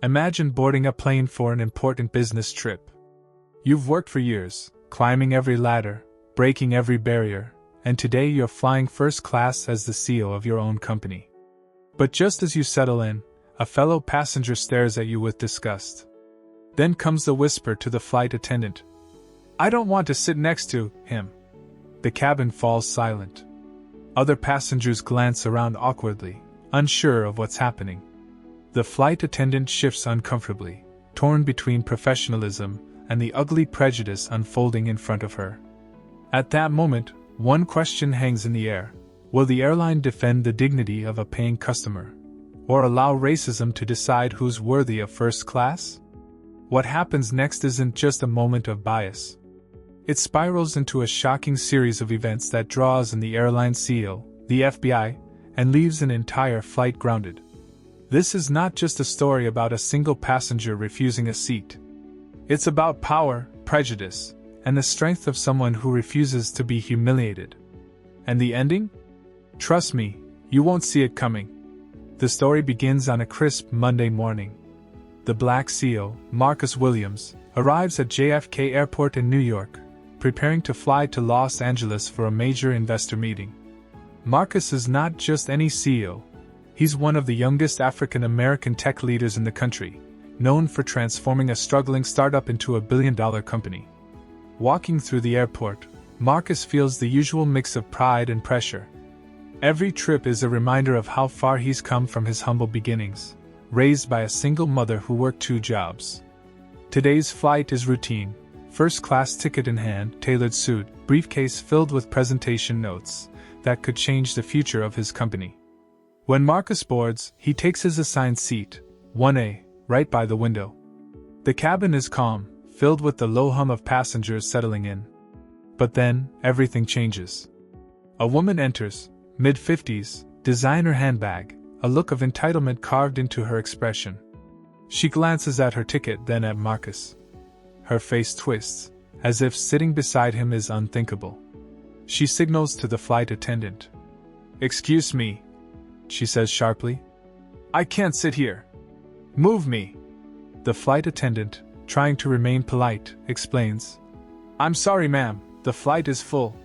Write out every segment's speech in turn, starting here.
Imagine boarding a plane for an important business trip. You've worked for years, climbing every ladder, breaking every barrier, and today you're flying first class as the CEO of your own company. But just as you settle in, a fellow passenger stares at you with disgust. Then comes the whisper to the flight attendant. "I don't want to sit next to him." The cabin falls silent. Other passengers glance around awkwardly, unsure of what's happening. The flight attendant shifts uncomfortably, torn between professionalism and the ugly prejudice unfolding in front of her. At that moment, one question hangs in the air. Will the airline defend the dignity of a paying customer? Or allow racism to decide who's worthy of first class? What happens next isn't just a moment of bias. It spirals into a shocking series of events that draws in the airline CEO, the FBI, and leaves an entire flight grounded. This is not just a story about a single passenger refusing a seat. It's about power, prejudice, and the strength of someone who refuses to be humiliated. And the ending? Trust me, you won't see it coming. The story begins on a crisp Monday morning. The black CEO, Marcus Williams, arrives at JFK Airport in New York, preparing to fly to Los Angeles for a major investor meeting. Marcus is not just any CEO. He's one of the youngest African-American tech leaders in the country, known for transforming a struggling startup into a billion-dollar company. Walking through the airport, Marcus feels the usual mix of pride and pressure. Every trip is a reminder of how far he's come from his humble beginnings, raised by a single mother who worked 2 jobs. Today's flight is routine. First-class ticket in hand, tailored suit, briefcase filled with presentation notes that could change the future of his company. When Marcus boards, he takes his assigned seat, 1A, right by the window. The cabin is calm, filled with the low hum of passengers settling in. But then, everything changes. A woman enters, mid-50s, designer handbag, a look of entitlement carved into her expression. She glances at her ticket, then at Marcus. Her face twists, as if sitting beside him is unthinkable. She signals to the flight attendant. "Excuse me," she says sharply. "I can't sit here. Move me." The flight attendant, trying to remain polite, explains. "I'm sorry, ma'am, the flight is full.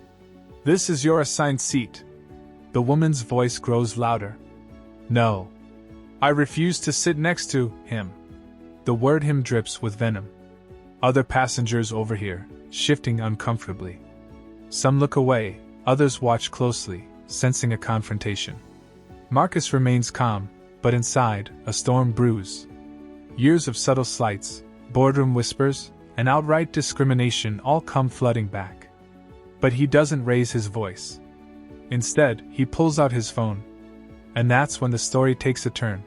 This is your assigned seat." The woman's voice grows louder. "No. I refuse to sit next to him." The word him drips with venom. Other passengers overhear, shifting uncomfortably. Some look away, others watch closely, sensing a confrontation. Marcus remains calm, but inside, a storm brews. Years of subtle slights, boardroom whispers, and outright discrimination all come flooding back. But he doesn't raise his voice. Instead, he pulls out his phone. And that's when the story takes a turn.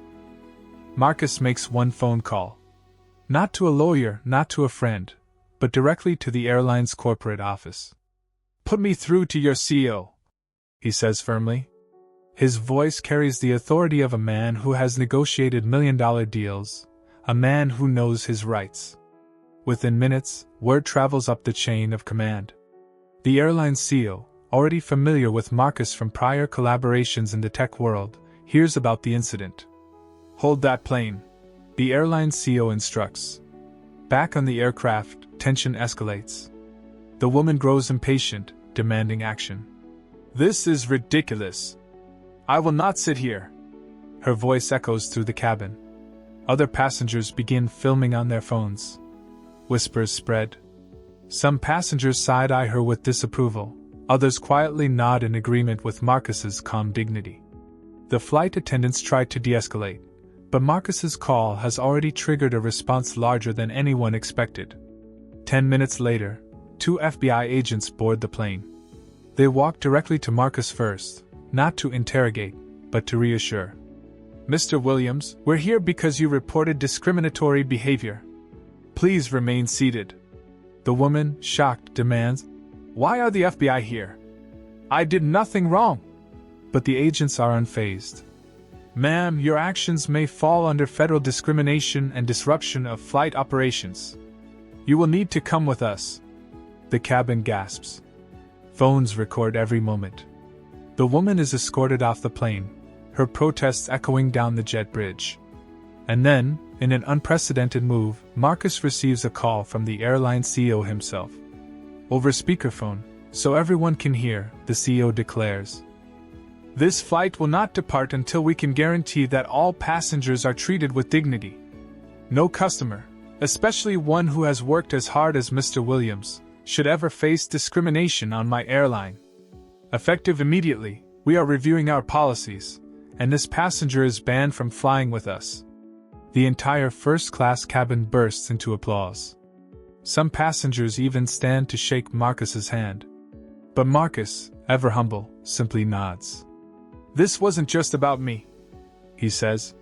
Marcus makes one phone call. Not to a lawyer, not to a friend, but directly to the airline's corporate office. "Put me through to your CEO," he says firmly. His voice carries the authority of a man who has negotiated million-dollar deals, a man who knows his rights. Within minutes, word travels up the chain of command. The airline's CEO, already familiar with Marcus from prior collaborations in the tech world, hears about the incident. "Hold that plane," the airline CEO instructs. Back on the aircraft, tension escalates. The woman grows impatient, demanding action. "This is ridiculous. I will not sit here." Her voice echoes through the cabin. Other passengers begin filming on their phones. Whispers spread. Some passengers side-eye her with disapproval, others quietly nod in agreement with Marcus's calm dignity. The flight attendants try to de-escalate, but Marcus's call has already triggered a response larger than anyone expected. 10 minutes later, 2 FBI agents board the plane. They walk directly to Marcus first, not to interrogate, but to reassure. "Mr. Williams, we're here because you reported discriminatory behavior. Please remain seated." The woman, shocked, demands, "Why are the FBI here? I did nothing wrong." But the agents are unfazed. "Ma'am, your actions may fall under federal discrimination and disruption of flight operations. You will need to come with us." The cabin gasps. Phones record every moment. The woman is escorted off the plane, her protests echoing down the jet bridge. And then, In an unprecedented move, Marcus receives a call from the airline CEO himself. Over speakerphone, so everyone can hear, the CEO declares, "This flight will not depart until we can guarantee that all passengers are treated with dignity. No customer, especially one who has worked as hard as Mr. Williams, should ever face discrimination on my airline. Effective immediately, we are reviewing our policies, and this passenger is banned from flying with us." The entire first-class cabin bursts into applause. Some passengers even stand to shake Marcus's hand. But Marcus, ever humble, simply nods. "This wasn't just about me," he says.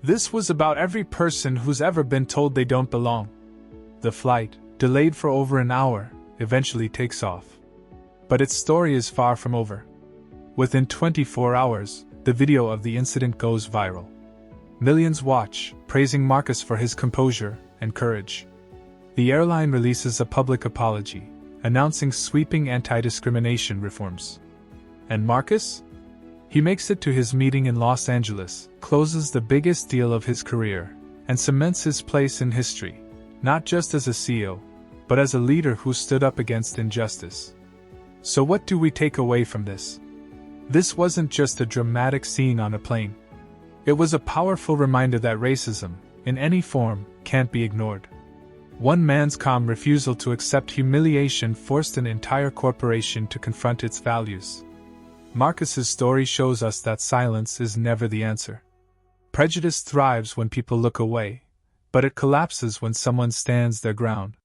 "This was about every person who's ever been told they don't belong." The flight, delayed for over an hour, eventually takes off. But its story is far from over. Within 24 hours, the video of the incident goes viral. Millions watch, praising Marcus for his composure and courage. The airline releases a public apology, announcing sweeping anti-discrimination reforms. And Marcus? He makes it to his meeting in Los Angeles, closes the biggest deal of his career, and cements his place in history, not just as a CEO, but as a leader who stood up against injustice. So what do we take away from this? This wasn't just a dramatic scene on a plane. It was a powerful reminder that racism, in any form, can't be ignored. One man's calm refusal to accept humiliation forced an entire corporation to confront its values. Marcus's story shows us that silence is never the answer. Prejudice thrives when people look away, but it collapses when someone stands their ground.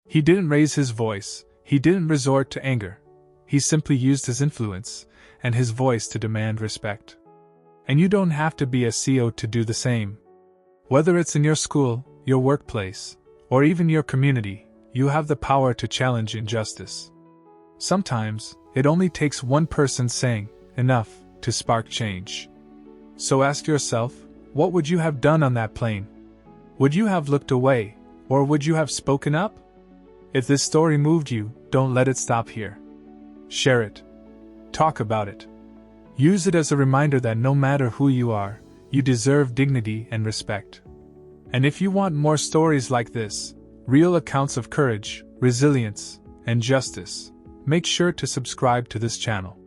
He didn't raise his voice, he didn't resort to anger. He simply used his influence and his voice to demand respect. And you don't have to be a CEO to do the same. Whether it's in your school, your workplace, or even your community, you have the power to challenge injustice. Sometimes, it only takes one person saying, "Enough," to spark change. So ask yourself, what would you have done on that plane? Would you have looked away, or would you have spoken up? If this story moved you, don't let it stop here. Share it. Talk about it. Use it as a reminder that no matter who you are, you deserve dignity and respect. And if you want more stories like this, real accounts of courage, resilience, and justice, make sure to subscribe to this channel.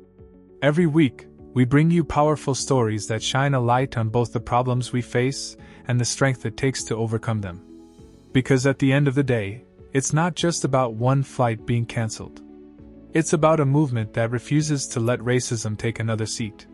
Every week, we bring you powerful stories that shine a light on both the problems we face and the strength it takes to overcome them. Because at the end of the day, it's not just about one flight being cancelled. It's about a movement that refuses to let racism take another seat.